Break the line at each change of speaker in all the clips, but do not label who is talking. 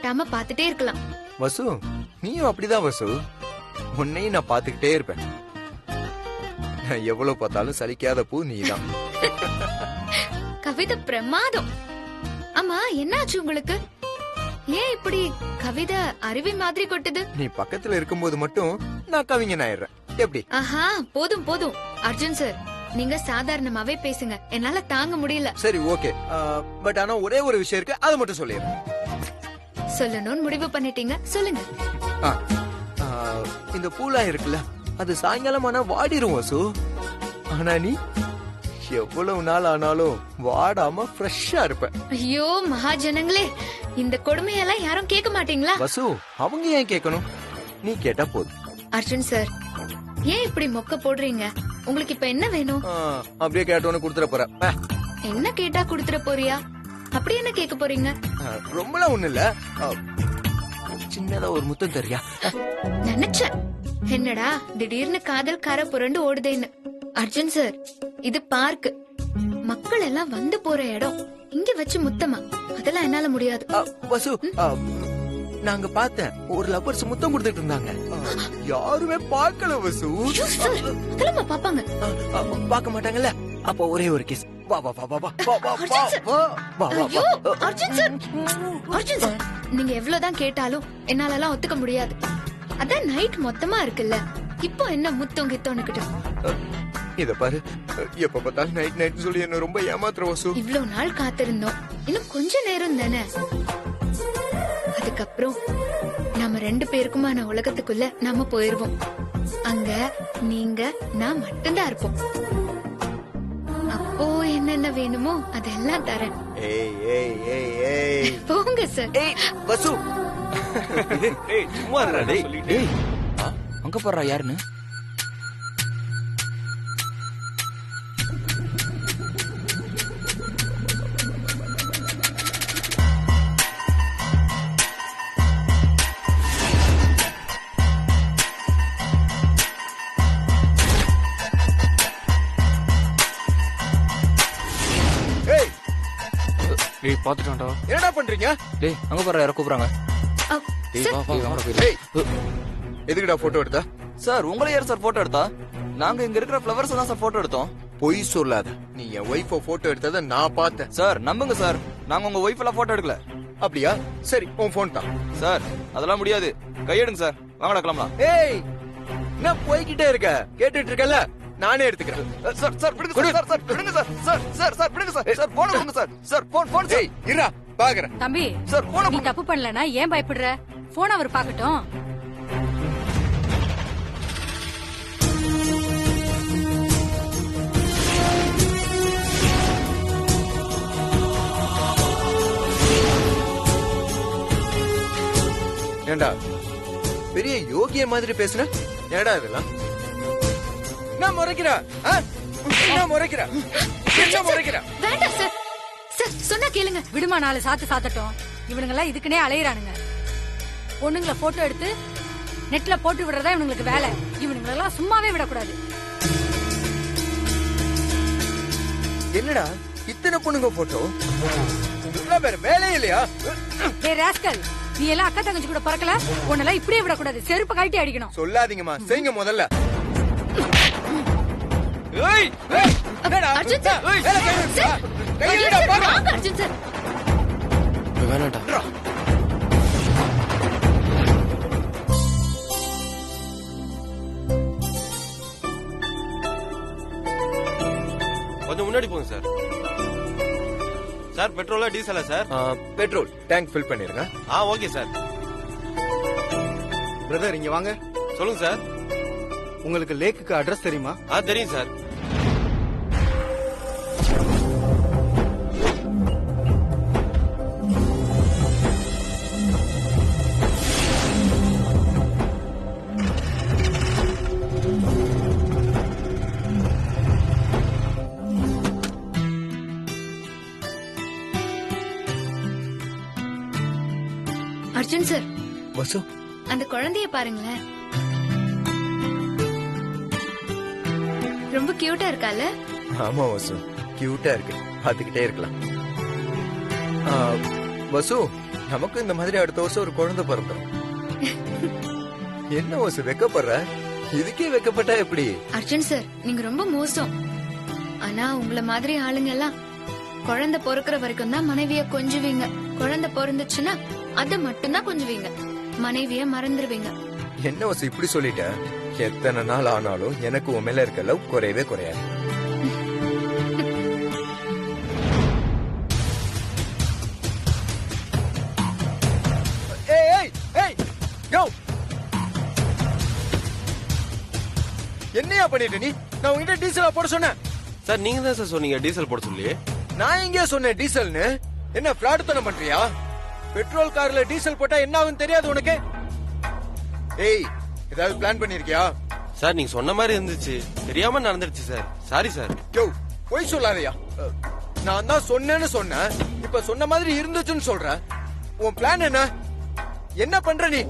வெட்டாம பாத்துட்டே இருக்கலாம்.
வசு நீயும் அப்படிதான் வசு. உன்னையும் நான் பாத்துக்கிட்டே இருப்பேன். நான் எவ்வளவு பார்த்தாலும் சலிக்காத பூ நீதான்.
கவிதை பிரமாதம். ஆமா, என்னாச்சு உங்களுக்கு? ஏன் இப்படி கவிதை அருவி மாதிரி கொட்டுது?
நீ பக்கத்துல இருக்கும்போது மட்டும் நான் கவிஞன் ஆயிடுறேன். எப்படி?
ஆஹா, போதும் போதும் அர்ஜுன் சார், நீங்க சாதாரணமாவே பேசுங்க, என்னால தாங்க முடியல.
சரி ஓகே. பட் ஆனா ஒரே ஒரு விஷயம் இருக்கு, அதை மட்டும் சொல்லிடுறேன்.
சொல்லணும்னு முடிவு பண்ணிட்டீங்க, சொல்லுங்க.
இந்த பூலா இருக்குல்ல, அது சாயங்காலம் ஆனா வாடிரும் வசு. ஆனா நீ எவ்வளவு நாள் ஆனாலும் வாடாம ஃப்ரெஷ்ஷா இருப்ப.
ஐயோ மகாஜனங்களே, இந்த கொடுமையெல்லாம் யாரும் கேட்க மாட்டீங்களா?
வசு அவங்க ஏன் கேட்கணும், நீ கேட்டா போதும்.
அர்ஜுன் சார், ஏன் இப்படி மொக்க போடுறீங்க? உங்களுக்கு இப்ப என்ன வேணும்?
அப்படியே கேட்டோன்னு குடுத்துற போற.
என்ன கேட்டா குடுத்துற போறியா? அப்படி என்ன கேட்க போறீங்க?
ரொம்பலாம் ஒண்ணு இல்ல, சின்னதா ஒரு முத்தம் தரியா?
நினைச்சேன், என்னடா திடீர்னு காதல் கார புரண்டு ஓடுதேன்னு. அர்ஜுன் சார், இது பார்க், மக்கள் எல்லாம் வந்து போற இடம். இங்க வச்சு முத்தமா? அதெல்லாம் என்னால முடியாது.
வசு, நாங்க பார்த்தேன், ஒரு லவ்வர்ஸ் முத்தம் கொடுத்துட்டு இருந்தாங்க. யாருமே பார்க்கல வசு.
அதெல்லாம் பாப்பாங்க.
பார்க்க மாட்டாங்கல்ல, அப்ப ஒரே ஒரு கிஸ். வா வா வா வா வா வா வா வா.
அர்ஜுன் சார், அர்ஜுன் சார், நீங்க எவ்வளவுதான் கேட்டாலும் என்னால எல்லாம் ஒத்துக்க முடியாது. அதான் நைட் மொத்தமா இருக்குல்ல, இப்போ என்ன முத்தம் கித்தோன்னுக்கிட்டு.
இத பாரு, எப்ப பார்த்தாலும் நைட் நைட் சொல்லி என்ன ரொம்ப ஏமாத்துற வசு.
இவ்வளவு நாள் காத்திருந்தோம், இன்னும் கொஞ்ச நேரம் தானே. அதுக்கப்புறம் நம்ம 2 பேருக்குமான உலகத்துக்குள்ள நாம போயிருவோம். அங்க நீங்க நான் மட்டும்தான் இருப்போம். அப்போ என்னென்ன வேணுமோ அதெல்லாம் தரேன்.
ஏய் ஏய் ஏய் ஏய்,
போங்க சார்.
ஏய் வசு,
ஏய் சும்மா இருடா டேய்.
ஏய் அங்க போறா யாருன்னு?
டேய் பாத்துட்டான்டா.
என்னடா பண்றீங்க?
டேய் அங்க போறா யாரோ கூப்பிடுறாங்க. டேய் வா வா வாடா போய்.
ஏய் எதுக்குடா போட்டோ எடுத்த?
சார் உங்களை யார் சார் போட்டோ எடுத்தா? நாங்க இங்க இருக்கிற ஃப்ளவர்ஸ் தான் சார் போட்டோ எடுத்தோம்.
பொய் சொல்லாத, நீ என் ஒய்ஃப போட்டோ எடுத்தத நான் பார்த்தேன்.
சார் நம்புங்க சார், நாங்க உங்க ஒய்ஃப் எல்லாம் போட்டோ எடுக்கல.
அப்படியா? சரி, உன் போன் தான்.
சார் அதெல்லாம் முடியாது, கையெடுங்க சார், வாங்கடா கிளம்பலாம்.
ஏய் என்ன போய்கிட்டே இருக்க? கேட்டுட்டு இருக்கல, நானே எடுத்துக்கிறேன்.
சார் சார் விடுங்க சார், சார் விடுங்க சார், சார் சார் சார் விடுங்க சார், சார் போன் கொடுங்க சார், சார் போன் போன்.
ஏய் இருடா பாக்குறேன்.
தம்பி
சார் போன்.
நீ தப்பு பண்ணலனா ஏன் பயப்படுற? போன் அவர் பாக்கட்டும்.
ஏண்டா பெரிய யோகிய மாதிரி பேசுன? ஏடா இதெல்லாம்? நான் முறைக்கிறா? நான் முறைக்கிறா? என்ன முறைக்கிறா?
வேண்டாம் சார், சார் சொன்னா கேளுங்க.
விடுமா, 4 சாத்து சாத்தட்டும். இவனுங்க எல்லாம் இதுக்குனே அலையறானுங்க. பொண்ணுங்களை போட்டோ எடுத்து நெட்ல போட்டு விடுறதா இவனுங்களுக்கு வேலை. இவனுங்க எல்லாம் சும்மாவே விடக்கூடாது.
என்னடா இத்தனை பொண்ணுங்க போட்டோ? இதெல்லாம் வேற வேலையே இல்லையா?
ஏய் ராஸ்கல், நீ எல்லாம் அக்கா தங்கச்சி கூட பறக்கல, உன்னெல்லாம் இப்படியே விடக்கூடாது. செருப்பு கழட்டி அடிக்கணும்.
சொல்லாதீங்கம்மா, செய்யுங்க முதல்ல.
ஏய்
ஏய் என்னடா?
அர்ஜுன் சார்,
ஏய் வேலை கையில
சார்,
கையில பாரு.
வாங்க அர்ஜுன் சார்.
வேணாம்டா.
கொஞ்சம் முன்னாடி போங்க சார். சார் பெட்ரோலா டீசலா சார்?
பெட்ரோல் டேங்க் ஃபில் பண்ணிருங்க.
Okay sir.
பிரதர் இங்க வாங்க.
சொல்லுங்க சார்.
உங்களுக்கு லேக்குக்கு அட்ரஸ் தெரியுமா?
தெரியும் சார்.
அர்ஜுன் சார்,
வசு
அந்த குழந்தைய பாருங்களேன், ரொம்ப கியூட்டா இருக்கால?
ஆமா வசு, கியூட்டா இருக்கு, பாத்துக்கிட்டே இருக்கலாம். வசு நமக்கு இந்த மாதிரி அடுத்த வருஷம் ஒரு குழந்தை பிறந்தோம். என்ன வசு வெக்கப்படுற? இதுக்கே வெக்கப்பட்டா எப்படி?
அர்ஜுன் சார் நீங்க ரொம்ப மோசம். ஆனா உங்கள மாதிரி ஆளுங்க எல்லாம் குழந்தை பொறுக்கிற வரைக்கும் தான் மனைவிய கொஞ்சுவீங்க. குழந்தை பிறந்துச்சுன்னா அத மட்டும்தான் கொஞ்சுவீங்க. மனைவிய மறந்துடுவீங்க.
என்ன வசு இப்படி சொல்லிட்ட? எத்தனை நாள் ஆனாலும் எனக்கு உன் மேல இருக்க லவ் குறையவே குறையாது. ஏய், ஏய், ஏய், யோ. என்னையா பண்ணிட்ட நீ? நான் உன்கிட்ட டீசலா போட சொன்னேன்.
சார் நீங்க தான் சார் சொன்னீங்க டீசல் போட சொல்லி.
நான் எங்க சொன்னேன் டீசல்னு? என்ன பிளாட் தனம் பண்றியா? பெட்ரோல் கார்ல டீசல் போட்டா என்ன ஆகும் தெரியாது உனக்கு? ஏய், ஏதாவது பிளான் பண்ணிருக்கியா?
சார் நீங்க சொன்ன மாதிரி இருந்துச்சு, தெரியாம நடந்துருச்சு சார். Sorry sir.
யோ, போய் சொல்லாதயா. நான் தான் சொன்னேன்னு சொன்னேன். இப்ப சொன்ன மாதிரி இருந்துச்சுன்னு சொல்ற. உன் பிளான் என்ன? என்ன பண்ற நீ?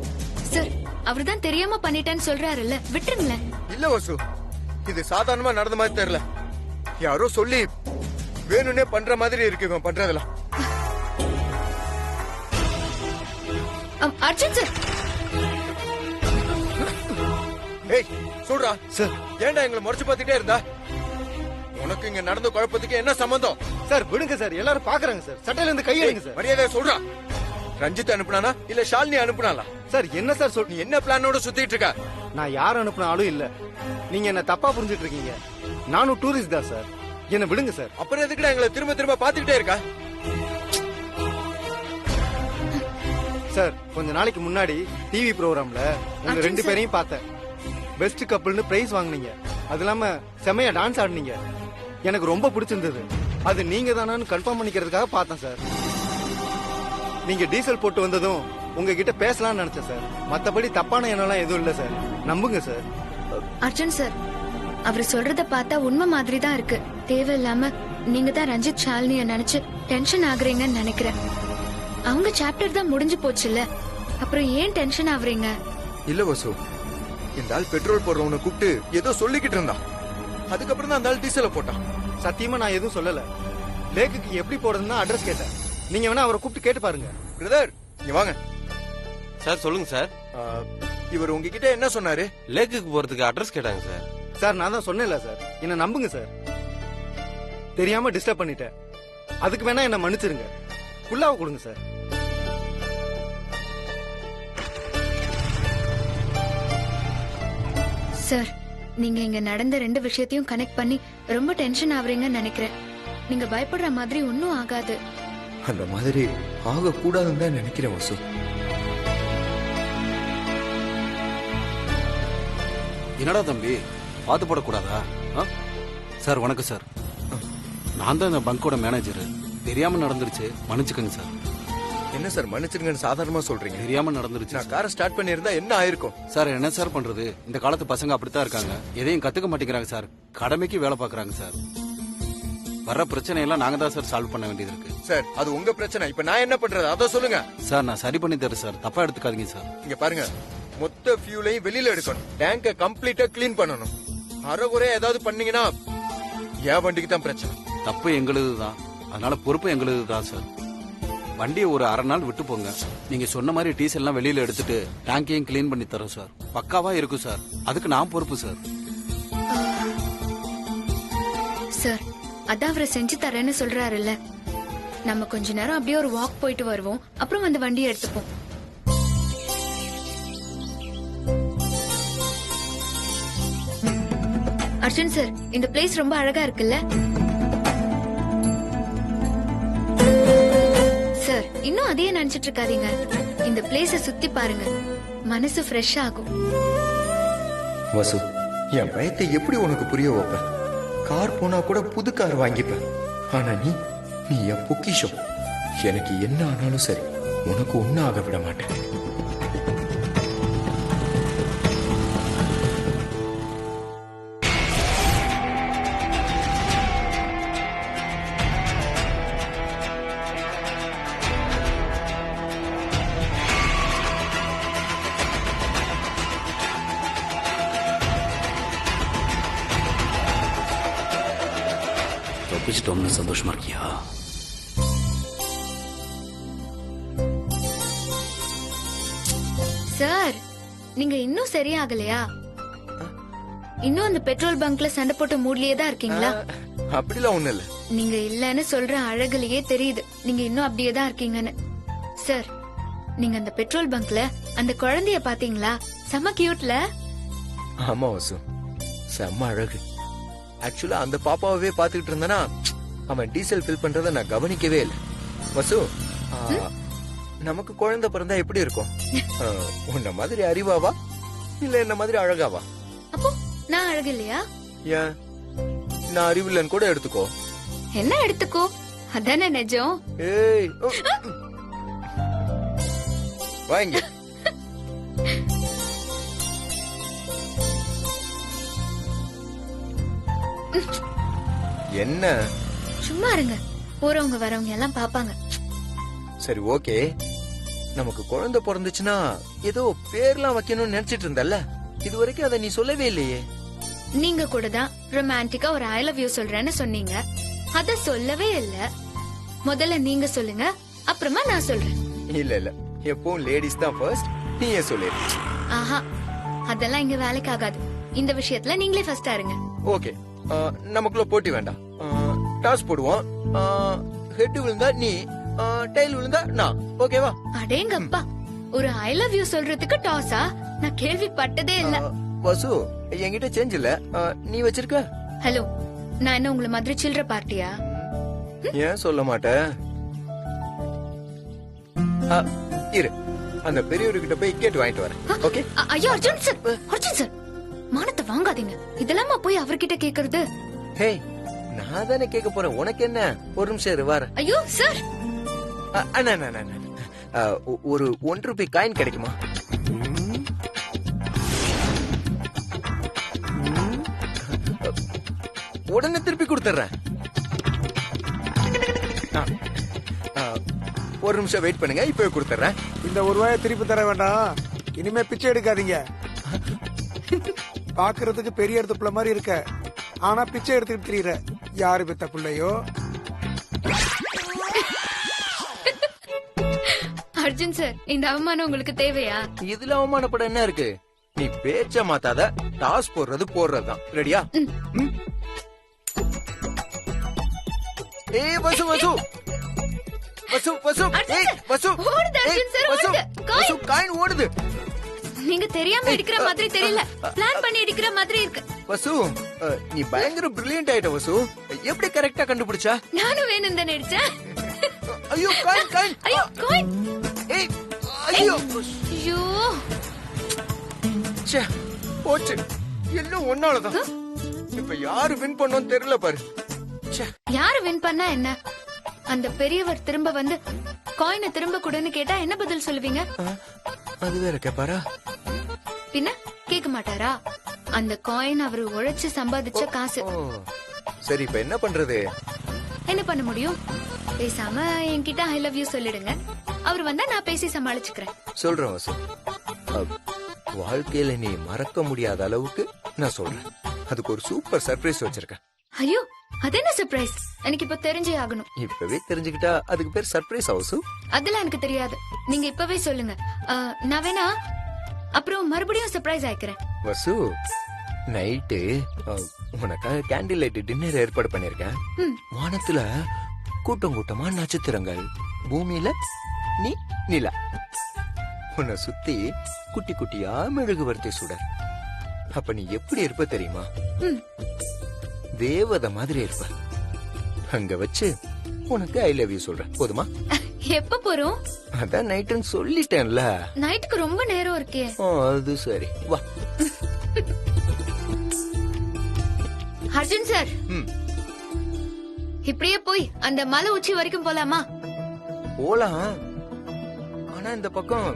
சார் அவர்தான் தெரியாம பண்ணிட்டேன்னு சொல்றாருல்ல, விட்டுருங்களேன்.
இல்ல வசு, இது சாதாரணமா நடந்த மாதிரி தெரியல. யாரோ சொல்லி வேணும்னே பண்ற மாதிரி இருக்கு இவன் பண்றதெல்லாம்.
அர்ஜுன் சார்.
ஏய் சொல்றா
சார்
ஏன்டா எங்களை முறைச்சு பார்த்துட்டே இருந்தா? உனக்கு இங்க நடந்த குழப்பத்துக்கு என்ன சம்பந்தம்?
சார் விடுங்க சார், எல்லாரும் பாக்குறாங்க சார். சட்டையில இருந்து கையெடுங்க சார்.
மரியாதை சொல்றா. ரஞ்சித் அனுப்புனானா இல்ல ஷாலினி அனுப்புனாளா?
சார் என்ன சார் சொல்,
நீ என்ன பிளானோட சுத்திட்டு இருக்க?
நான் யார் அனுப்புனாலும் இல்ல. நீங்க என்ன தப்பா புரிஞ்சிட்டு இருக்கீங்க. நானும் டூரிஸ்ட் தான் சார். என்ன விடுங்க சார்.
அப்புறம் எதுக்குடா எங்களை திரும்ப திரும்ப பாத்துக்கிட்டே இருக்கா?
சார் கொஞ்ச நாளைக்கு முன்னாடி டிவி ப்ரோகிராம்ல உங்க
அர்ஜுன்
2
சார்.
பேரையும் பார்த்தேன். பெஸ்ட் கப்பிள்னு பிரைஸ் வாங்குனீங்க. அது இல்லாம செமையா டான்ஸ் ஆடுனீங்க. எனக்கு ரொம்ப பிடிச்சிருந்தது. அது நீங்க தானான்னு கன்ஃபார்ம் பண்ணிக்கிறதுக்காக பார்த்தேன் சார். நீங்க டீசல் போட்டு வந்ததும் உங்ககிட்ட பேசலாம்னு நினைச்சேன் சார். மத்தபடி தப்பான எண்ணம்லாம் எதுவும் இல்ல சார். நம்புங்க சார்.
அர்ஜுன் சார் அவர் சொல்றத பார்த்தா உண்மை மாதிரி தான் இருக்கு. தேவையில்லாம நீங்க தான் ரஞ்சித் ஷாலினிய நினைச்சு டென்ஷன் ஆகுறீங்கன்னு நினைக்கிறேன். அவங்க சாப்டர் தான் முடிஞ்சு போச்சுல்ல, அப்புறம் ஏன் டென்ஷன் ஆகுறீங்க?
இல்ல வசு, இந்த ஆள் பெட்ரோல் போடுறவனை கூப்பிட்டு ஏதோ சொல்லிக்கிட்டு இருந்தான். அதுக்கப்புறம் தான் அந்த ஆள் டீசலை போட்டான்.
சத்தியமா நான் எதுவும் சொல்லல. லேக்குக்கு எப்படி போறதுன்னு அட்ரஸ் கேட்டேன். நீங்க வேணா அவரை கூப்பிட்டு கேட்டு பாருங்க.
பிரதர் இங்க வாங்க.
சார் சொல்லுங்க சார்.
இவர் உங்ககிட்ட என்ன சொன்னாரு?
லேக்குக்கு போறதுக்கு அட்ரஸ் கேட்டாங்க சார்.
சார் நான் தான் சொன்னேன்ல சார், என்ன நம்புங்க சார். தெரியாம டிஸ்டர்ப் பண்ணிட்டேன். அதுக்கு வேணா என்ன மன்னிச்சிருங்க. ஃபுல்லாவை கொடுங்க சார்.
சார் நீங்க இங்க நடந்த 2 விஷயத்தையும் கனெக்ட் பண்ணி ரொம்ப டென்ஷன் ஆகுறீங்கன்னு நினைக்கிறேன். நீங்க பயப்படுற மாதிரி ஒன்னும் ஆகாது.
அந்த மாதிரி ஆக கூடாதுன்னு தான் நினைக்கிறேன் வசு.
என்னடா தம்பி, பார்த்து போடக்கூடாதா? சார் வணக்கம் சார். நான் தான் இந்த பங்கோட மேனேஜர். தெரியாம நடந்துருச்சு, மன்னிச்சுக்கங்க சார்.
என்ன சார் மன்னிச்சிருங்கன்னு சாதாரணமா சொல்றீங்க?
தெரியாம நடந்துருச்சு
நான் காரை ஸ்டார்ட் பண்ணியிருந்தா என்ன ஆயிருக்கும்?
சார். என்ன சார் பண்றது, இந்த காலத்து பசங்க அப்படித்தான் இருக்காங்க. எதையும் கத்துக்க மாட்டேங்கிறாங்க சார். கடமைக்கு வேலை பாக்குறாங்க சார். வர்ற பிரச்சனையெல்லாம் நாங்க தான் சார் சால்வ் பண்ண வேண்டியது இருக்கு.
சார் அது உங்க பிரச்சனை. இப்ப நான் என்ன பண்றது அதை சொல்லுங்க.
சார் நான் சரி பண்ணி தரேன் சார், தப்பா எடுத்துக்காதீங்க சார்.
இங்க பாருங்க, மொத்த ஃபியூலையும் வெளியில எடுக்கணும். டேங்க கம்ப்ளீட்டா கிளீன் பண்ணணும். அரைகுறையா ஏதாவது பண்ணீங்கன்னா என் வண்டிக்கு தான் பிரச்சனை.
தப்பு எங்களுது தான், அதனால பொறுப்பு எங்களுது தான் சார். வண்டியை ஒரு அரை நாள் விட்டு போங்க. நீங்க சொன்ன மாதிரி டீசல் எல்லாம் வெளியில எடுத்துட்டு டேங்கையும் கிளீன் பண்ணி தரோம் சார். பக்காவா இருக்கும் சார். அதுக்கு நான் பொறுப்பு சார்.
சார் அதான் அவரை செஞ்சு தரேன்னு சொல்றாருல்ல, நம்ம கொஞ்ச நேரம் அப்படியே ஒரு வாக் போயிட்டு வருவோம், அப்புறம் வந்து வண்டியை எடுத்துப்போம். அர்ஜுன் சார் இந்த பிளேஸ் ரொம்ப அழகா இருக்குல்ல? சார் இன்னும் அதையே நினைச்சிட்டு இருக்காதீங்க. இந்த பிளேஸ சுத்தி பாருங்க, மனசு ஃப்ரெஷ் ஆகும்.
வசு, என் பயத்தை எப்படி உனக்கு புரிய வைப்ப? கார் போனா கூட புது கார் வாங்கிப்ப. ஆனா நீ என் பொக்கிஷம். எனக்கு என்ன ஆனாலும் சரி, உனக்கு ஒன்னும் ஆக விட மாட்டேன்.
தப்பிச்சிட்டோம்னு சந்தோஷமா இருக்கியா?
நீங்க இன்னும் சரியாகலையா? இன்னும் அந்த பெட்ரோல் பங்க்ல சண்டை போட்ட மூட்லயே தான் இருக்கீங்களா?
அப்படிலாம் ஒண்ணு இல்ல.
நீங்க இல்லன்னு சொல்ற அழகுலயே தெரியுது நீங்க இன்னும் அப்படியே தான் இருக்கீங்கன்னு. சார், நீங்க அந்த பெட்ரோல் பங்க்ல அந்த குழந்தைய பாத்தீங்களா? செம கியூட்ல.
ஆமா வசு, செம்ம அழகு. ஆக்சுவலா அந்த பாப்பாவே பாத்துக்கிட்டு இருந்தனா அவன் டீசல் ஃபில் பண்றத நான் கவனிக்கவே இல்லை. வசு, நமக்கு குழந்தை பிறந்தா எப்படி இருக்கும்? உன்ன மாதிரி அறிவாவா இல்ல என்ன மாதிரி அழகாவா?
அப்போ நான் அழகு இல்லையா?
ஏன், நான் அறிவில்லன்னு கூட எடுத்துக்கோ.
என்ன எடுத்துக்கோ, அதானே நிஜம்.
ஏய், வாங்க. என்ன?
சும்மா இருங்க, போறவங்க வரவங்க எல்லாம் பாப்பாங்க.
சரி, ஓகே. நமக்கு குழந்தை பிறந்துச்சுன்னா ஏதோ பேர்லாம் வைக்கணும்னு நினைச்சிட்டு இருந்தல்ல, இது வரைக்கும் அதை நீ சொல்லவே இல்லையே.
நீங்க கூட தான் ரொமான்டிக்கா ஒரு ஐ லவ் யூ சொல்றேன்னு சொன்னீங்க. அத சொல்லவே இல்ல. முதல்ல நீங்க சொல்லுங்க, அப்புறமா நான் சொல்றேன்.
இல்ல இல்ல, எப்பவும் லேடிஸ் தான் ஃபர்ஸ்ட். நீயே சொல்லிடு.
ஆஹா, அதெல்லாம் இங்க வேலைக்கு ஆகாது. இந்த விஷயத்துல நீங்களே ஃபர்ஸ்டா இருங்க.
ஓகே, நமக்குள்ள போட்டி வேண்டாம். டாஸ் போடுவோம். ஹெட் விழுந்தா நீ, டைல் விழுந்தா நான். ஓகேவா?
அடேங்கப்பா, ஒரு ஐ லவ் யூ சொல்றதுக்கு டாஸா? நான் கேள்விப்பட்டதே இல்ல.
வசு, என்கிட்ட சேஞ்ச் இல்ல. நீ வச்சிருக்க?
ஹலோ, நான் என்ன உங்களை மாதிரி சில்ற பார்ட்டியா?
ஏன் சொல்ல மாட்டேன்? இரு, அந்த பெரியவர்கிட்ட போய் கேட்டு வாங்கிட்டு வரேன். ஓகே?
ஐயோ அர்ஜுன் சார், அர்ஜுன் சார், மானத்தை வாங்காதீங்க. இதெல்லாமா போய் அவர்கிட்ட கேக்குறது?
ஹே, நான் தானே கேட்க போறேன். உனக்கு என்ன? ஒரு நிமிஷம் இரு, வரேன்.
ஐயோ சார்,
அண்ணா, ஒரு 1 ரூபாய் காயின் கிடைக்குமா? உடனே திருப்பி கொடுத்துறேன். ஒரு நிமிஷம் வெயிட் பண்ணுங்க, இப்பவே கொடுத்துறேன்.
இந்த 1 ரூபாயை திருப்பி தர வேண்டாம். இனிமே பிச்சை எடுக்காதீங்க. பாக்குறதுக்கு பெரிய இடத்து பிள்ளை மாதிரி இருக்க, ஆனா பிச்சை எடுத்துக்கிட்டு தெரியற. யாரு பெத்த பிள்ளையோ?
அர்ஜுன் சார், இந்த அவமானம் உங்களுக்கு தேவையா?
இதுல அவமானப்பட என்ன இருக்கு? நீ பேச்ச மாத்தாத. டாஸ் போடுறதுதான். ரெடியா? ஏய் வசு, வசு வசு வசு, ஏய் வசு,
ஓடுது அர்ஜுன் சார்,
வசு,
ஓடுது.
வசு, காயின் ஓடுது.
நீங்க தெரியாம இடிக்கிற மாதிரி தெரியல, பிளான் பண்ணி இடிக்கிற மாதிரி இருக்கு.
வசு, நீ பயங்கர பிரில்லியன்ட் ஆயிட்ட வசு. எப்படி கரெக்டா கண்டுபிடிச்சா?
நானும் வேணும் தான் நடிச்சேன்.
ஐயோ, காயின், காயின்.
ஐயோ காயின்.
ஏய், ஐயோ,
ஐயோ,
ச்சே, போச்சு. எல்லாம் ஒன்னாலதான். இப்ப யாரு வின் பண்ணோம்னு தெரியல பாரு. ச்சே.
யாரு வின் பண்ணா என்ன? அந்த பெரியவர் திரும்ப வந்து காயினை திரும்ப கொடுன்னு கேட்டா என்ன பதில் சொல்லுவீங்க?
அது வேற கேப்பாரா?
பின்ன கேட்க மாட்டாரா? அந்த காயின் அவரு உழைச்சு சம்பாதிச்ச காசு.
ஓ, சரி, இப்ப என்ன பண்றது?
என்ன பண்ண முடியும்? பேசாம என்கிட்ட ஐ லவ் யூ சொல்லிடுங்க. அவர் வந்தா நான் பேசி சமாளிச்சுக்கிறேன்.
சொல்றேன் வசு. வாழ்க்கையில நீ மறக்க முடியாத அளவுக்கு நான் சொல்றேன். அதுக்கு ஒரு சூப்பர் சர்ப்ரைஸ் வச்சிருக்கேன்.
ஐயோ, அது என்ன சர்ப்ரைஸ்? எனக்கு இப்ப தெரிஞ்சே ஆகணும்.
இப்பவே தெரிஞ்சுக்கிட்டா அதுக்கு பேர் சர்ப்ரைஸ் ஹவுஸ்.
அதெல்லாம் எனக்கு தெரியாது. நீங்க இப்பவே சொல்லுங்க. நான் வேணா அப்புறம் மறுபடியும் சர்ப்ரைஸ் ஆயிக்கிறேன்.
வசு, நைட்டு உனக்காக கேண்டில் லைட் டின்னர் ஏற்பாடு பண்ணிருக்கேன். வானத்துல கூட்டம் கூட்டமா நட்சத்திரங்கள், பூமியில நீ நிலா. உன்னை சுத்தி குட்டி குட்டியா மெழுகுவர்த்தி சுடர். அப்ப நீ எப்படி இருப்ப தெரியுமா? தேவதை மாதிரி இருப்ப. அங்க வச்சு உனக்கு ஐ லவ் யூ சொல்றேன். போதுமா?
எப்ப போறோம்?
அதான் நைட்டுன்னு சொல்லிட்டேன்ல.
நைட்டுக்கு ரொம்ப நேரம் இருக்கே.
அது சரி, வா.
அர்ஜுன் சார், இப்படியே போய் அந்த மலை உச்சி வரைக்கும் போலாமா?
போலாம். ஆனா இந்த பக்கம்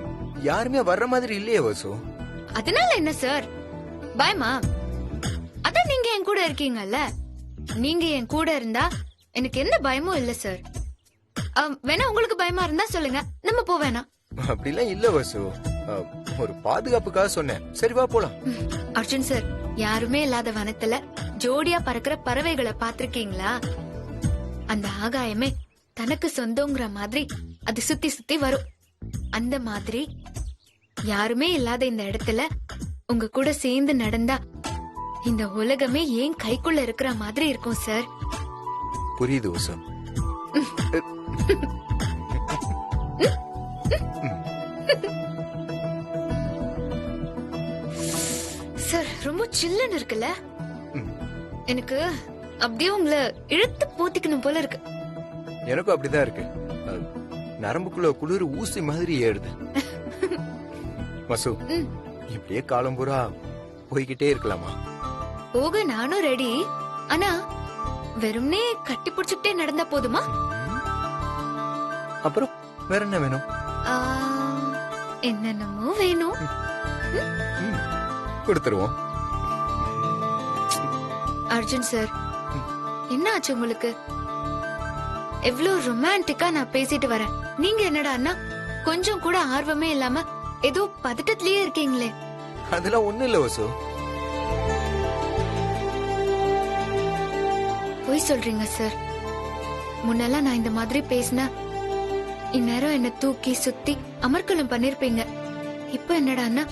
யாருமே வர்ற மாதிரி இல்லையே வசு.
அதனால என்ன சார் பயமா? அதான் நீங்க என் கூட இருக்கீங்கல்ல. நீங்க என் கூட இருந்தா எனக்கு எந்த பயமும் இல்ல சார். வேணா உங்களுக்கு பயமா இருந்தா சொல்லுங்க, நம்ம போவேனா?
அப்படிலாம் இல்ல வசு. ஒரு பாதுகாப்புக்காக சொன்னேன். சரி, வா போலாம்.
அர்ஜுன் சார், யாருமே இல்லாத வனத்துல ஜோடியா பறக்கிற பறவைகளை பாத்திருக்கீங்களா? அந்த ஆகாயமே தனக்கு சொந்தங்கிற மாதிரி அது சுத்தி சுத்தி வரும். அந்த மாதிரி யாருமே இல்லாத இந்த இடத்துல உங்க கூட சேர்ந்து நடந்தா இந்த உலகமே ஏன் கைக்குள்ள இருக்கிற மாதிரி இருக்கும் சார்.
புரியுது வசு.
சார் ரொம்ப சில்லுன்னு இருக்குல்ல, எனக்கு அப்படியே உங்களை இழுத்து போத்திக்கணும் போல இருக்கு.
எனக்கும் அப்படிதான் இருக்கு. நரம்புக்குள்ள குளிர் ஊசி மாதிரி ஏறுது. வசு, இப்படியே காலம் பூரா போய்கிட்டே இருக்கலாமா?
போக நானும் ரெடி. ஆனா வெறும்னே கட்டி பிடிச்சுக்கிட்டே நடந்தா போதுமா?
அப்புறம் வேற என்ன வேணும்?
ஆ, என்னென்னமோ வேணும்.
கொடுத்துருவோம்.
அர்ஜுன் சார், என்ன ஆச்சு உங்களுக்கு? எவ்வளவு ரொமான்டிக்கா நான் பேசிட்டு வரேன், நீங்க என்னடா அண்ணா கொஞ்சம் கூட ஆர்வமே இல்லாம ஏதோ பதட்டத்திலேயே இருக்கீங்களே.
அதெல்லாம் ஒண்ணு இல்ல வசு.
பொய் சொல்றீங்க சார். முன்னெல்லாம் நான் இந்த மாதிரி பேசினா இந்நேரம் என்ன தூக்கி சுத்தி அமர்க்கலம் பண்ணிருப்பீங்க. இப்ப என்னடா அண்ணா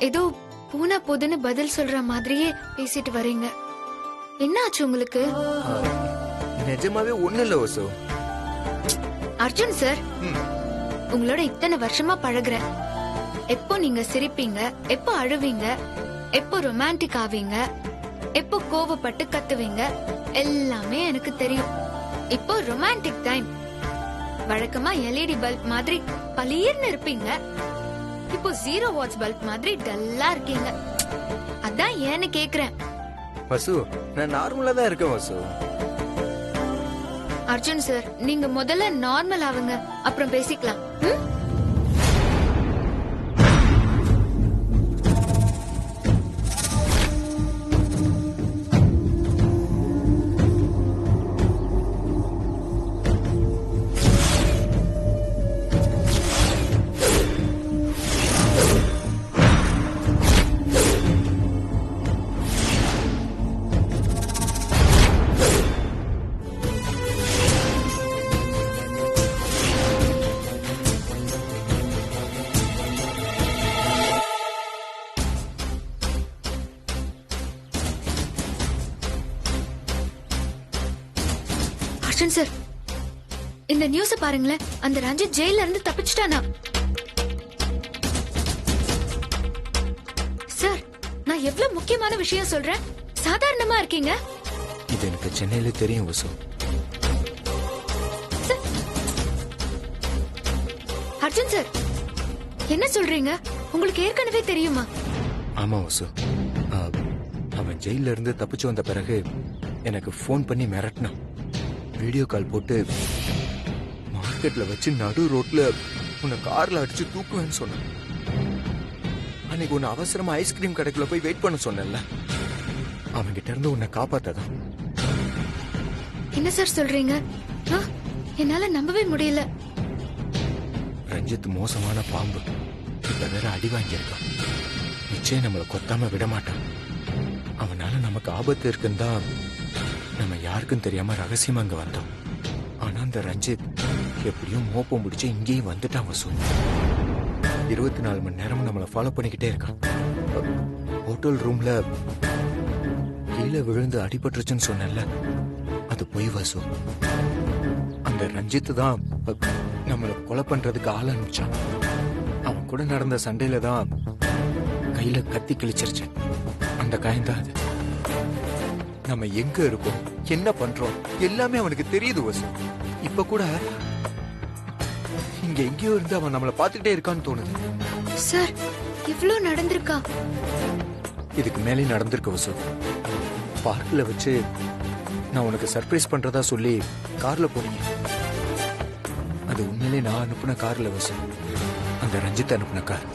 ஏதோ பூனா போதுன்னு பதில் சொல்ற மாதிரியே பேசிட்டு வரீங்க. என்ன ஆச்சு உங்களுக்கு?
நிஜமாவே ஒண்ணு இல்ல வசு.
அர்ஜுன் சார், உங்களோட இத்தனை வருஷமா பழகுறேன். எப்போ நீங்க சிரிப்பீங்க, எப்போ அழுவீங்க, எப்போ ரொமான்டிக் ஆவீங்க, எப்போ கோவப்பட்டு கத்துவீங்க, எல்லாமே எனக்கு தெரியும். இப்போ ரொமான்டிக் டைம். வழக்கமா எல்இடி பல்ப் மாதிரி பளீர்னு இருப்பீங்க, இப்போ 0 வாட்ஸ் பல்ப் மாதிரி டல்லா இருக்கீங்க. அதான் ஏன்னு கேக்குறேன்.
வசு, நான் நார்மலா தான் இருக்கேன் வசு.
அர்ஜுன் சார், நீங்க முதல்ல நார்மல் ஆவுங்க, அப்புறம் பேசிக்கலாம். அர்ஜுன் சார், இந்த நியூஸ் பாருங்களேன். அந்த ரஞ்சித் ஜெயில இருந்து தப்பிச்சிட்டானா? சார், நான் எவ்வளவு முக்கியமான விஷயம் சொல்றேன், சாதாரணமா இருக்கீங்க.
இது எனக்கு சென்னையில தெரியும் வசு.
அர்ஜுன் சார், என்ன சொல்றீங்க? உங்களுக்கு ஏற்கனவே தெரியுமா?
ஆமா வசு. அவன் ஜெயில இருந்து தப்பிச்சு வந்த பிறகு எனக்கு போன் பண்ணி மிரட்டினான். வீடியோ கால் போட்டு மார்க்கெட்ல வச்சு நடு ரோட்ல உன்னை கார்ல அடிச்சு தூக்குவேன்னு சொன்னான். அன்னைக்கு உன்னை அவசரமா ஐஸ்கிரீம் கடைக்குள்ள போய் வெயிட் பண்ண சொன்னேன்ல, அவன்கிட்ட இருந்து உன்னை காப்பாத்ததான்.
என்ன சார் சொல்றீங்க? என்னால நம்பவே முடியல.
ரஞ்சித் மோசமான பாம்பு. இப்ப வேற அடி வாங்கியிருக்கான். நிச்சயம் நம்மளை கொத்தாம விட மாட்டான். அவனால நமக்கு ஆபத்து இருக்குன்னு தான் நம்ம யாருக்கும் தெரியாம ரகசியமா அங்க வந்தோம். ஆனா அந்த ரஞ்சித் எப்படியும் மோப்பம் முடிச்சு இங்கேயும் வந்துட்டான் வசூ. 24 மணி நேரமும் நம்மளை ஃபாலோ பண்ணிக்கிட்டே இருக்கான். ஹோட்டல் ரூம்ல கீழே விழுந்து அடிபட்டுருச்சுன்னு சொன்னல, அது பொய் வசூ. அந்த ரஞ்சித் தான் நம்மளை கொலை பண்றதுக்கு ஆள் அனுப்பிச்சான். அவன் கூட நடந்த சண்டையில தான் கையில கத்தி கிழிச்சிருச்சு. அந்த காயம்தான் அது. நம்ம எங்க இருக்கோம், என்ன பண்றோம் எல்லாமே அவனுக்கு தெரியுது வசு. இப்ப கூட இங்க எங்கேயோ இருந்து அவன் நம்மள பாத்துக்கிட்டே இருக்கான்னு தோணுது.
சார், இவ்ளோ நடந்திருக்கா?
இதுக்கு மேலே நடந்திருக்க வசு. பார்க்ல வச்சு நான் உனக்கு சர்ப்ரைஸ் பண்றதா சொல்லி கார்ல போனீங்க. அது உண்மையிலே நான் அனுப்புன கார்ல வசு. அந்த ரஞ்சித் அனுப்புன கார்.